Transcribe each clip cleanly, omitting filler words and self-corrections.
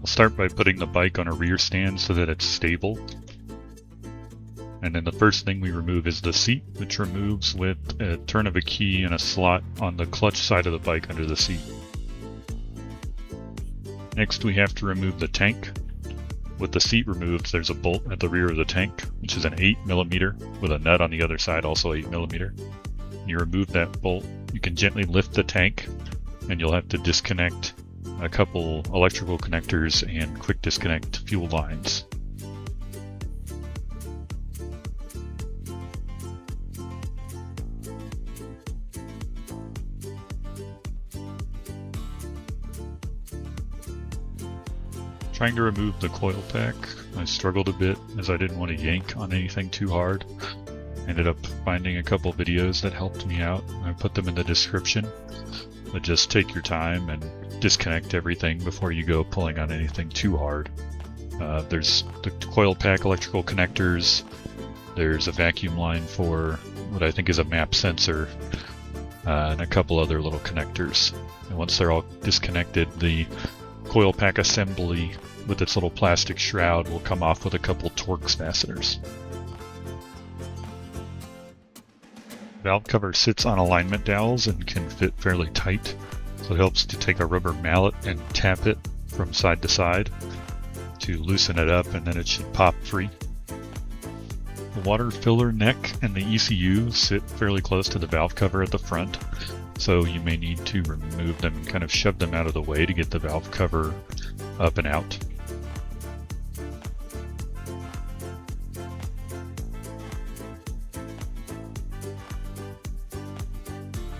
I'll start by putting the bike on a rear stand so that it's stable. And then the first thing we remove is the seat, which removes with a turn of a key and a slot on the clutch side of the bike under the seat. Next we have to remove the tank. With the seat removed, there's a bolt at the rear of the tank, which is an 8mm, with a nut on the other side, also 8mm. You remove that bolt, you can gently lift the tank, and you'll have to disconnect a couple electrical connectors and quick disconnect fuel lines. Trying to remove the coil pack, I struggled a bit as I didn't want to yank on anything too hard. Ended up finding a couple videos that helped me out. I put them in the description. But just take your time and disconnect everything before you go pulling on anything too hard. There's the coil pack electrical connectors. There's a vacuum line for what I think is a map sensor, and a couple other little connectors. And once they're all disconnected, the coil pack assembly with its little plastic shroud will come off with a couple Torx fasteners. Valve cover sits on alignment dowels and can fit fairly tight, so it helps to take a rubber mallet and tap it from side to side to loosen it up, and then it should pop free. The water filler neck and the ECU sit fairly close to the valve cover at the front, so you may need to remove them and kind of shove them out of the way to get the valve cover up and out.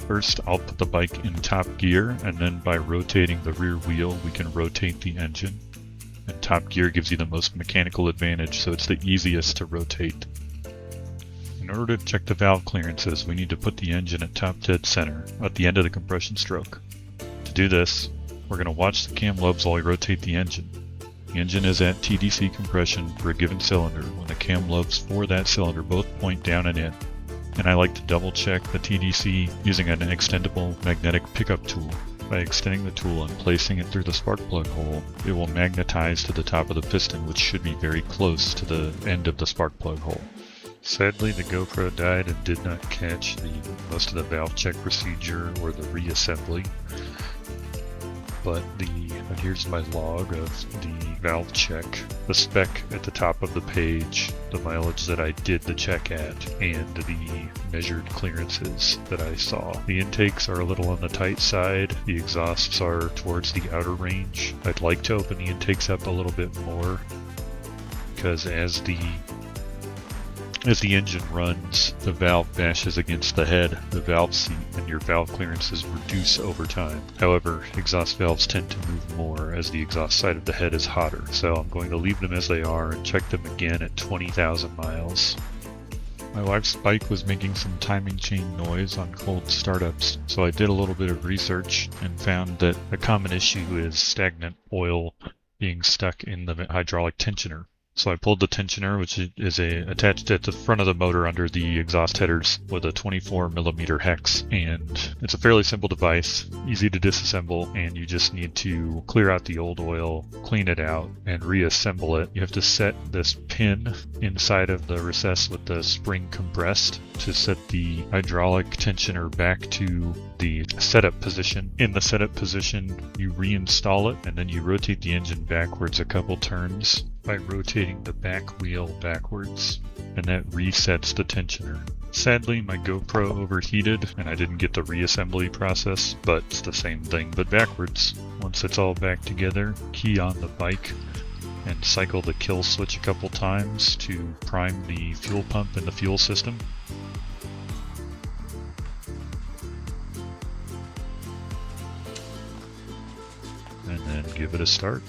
First, I'll put the bike in top gear, and then by rotating the rear wheel, we can rotate the engine. And top gear gives you the most mechanical advantage, so it's the easiest to rotate. In order to check the valve clearances, we need to put the engine at top dead center, at the end of the compression stroke. To do this, we're going to watch the cam lobes while we rotate the engine. The engine is at TDC compression for a given cylinder when the cam lobes for that cylinder both point down and in. And I like to double check the TDC using an extendable magnetic pickup tool. By extending the tool and placing it through the spark plug hole, it will magnetize to the top of the piston, which should be very close to the end of the spark plug hole. Sadly, the GoPro died and did not catch most of the valve check procedure or the reassembly. But here's my log of the valve check, the spec at the top of the page, the mileage that I did the check at, and the measured clearances that I saw. The intakes are a little on the tight side, the exhausts are towards the outer range. I'd like to open the intakes up a little bit more, because as the engine runs, the valve bashes against the head, the valve seat, and your valve clearances reduce over time. However, exhaust valves tend to move more as the exhaust side of the head is hotter, so I'm going to leave them as they are and check them again at 20,000 miles. My wife's bike was making some timing chain noise on cold startups, so I did a little bit of research and found that a common issue is stagnant oil being stuck in the hydraulic tensioner. So I pulled the tensioner, which is attached at the front of the motor under the exhaust headers with a 24mm hex, and it's a fairly simple device, easy to disassemble, and you just need to clear out the old oil, clean it out, and reassemble it. You have to set this pin inside of the recess with the spring compressed to set the hydraulic tensioner back to the setup position. In the setup position, you reinstall it, and then you rotate the engine backwards a couple turns by rotating the back wheel backwards, and that resets the tensioner. Sadly, my GoPro overheated and I didn't get the reassembly process, but it's the same thing but backwards. Once it's all back together, key on the bike and cycle the kill switch a couple times to prime the fuel pump and the fuel system. And then give it a start.